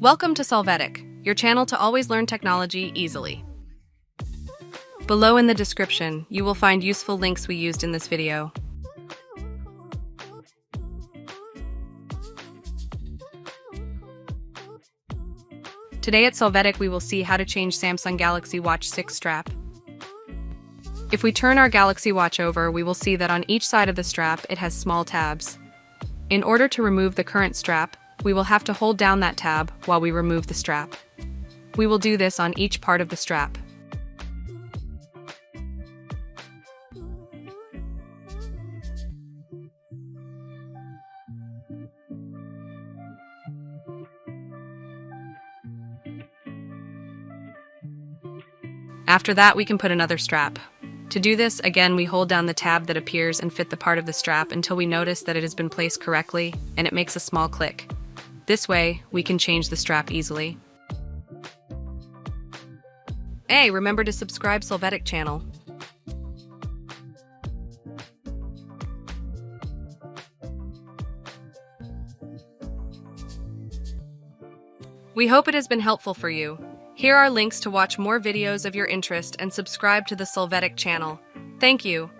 Welcome to Solvetic, your channel to always learn technology easily. Below in the description, you will find useful links we used in this video. Today at Solvetic, we will see how to change Samsung Galaxy Watch 6 strap. If we turn our Galaxy Watch over, we will see that on each side of the strap it has small tabs. In order to remove the current strap, we will have to hold down that tab while we remove the strap. We will do this on each part of the strap. After that, we can put another strap. To do this, again, we hold down the tab that appears and fit the part of the strap until we notice that it has been placed correctly and it makes a small click. This way, we can change the strap easily. Hey, remember to subscribe Solvetic channel. We hope it has been helpful for you. Here are links to watch more videos of your interest and subscribe to the Solvetic channel. Thank you.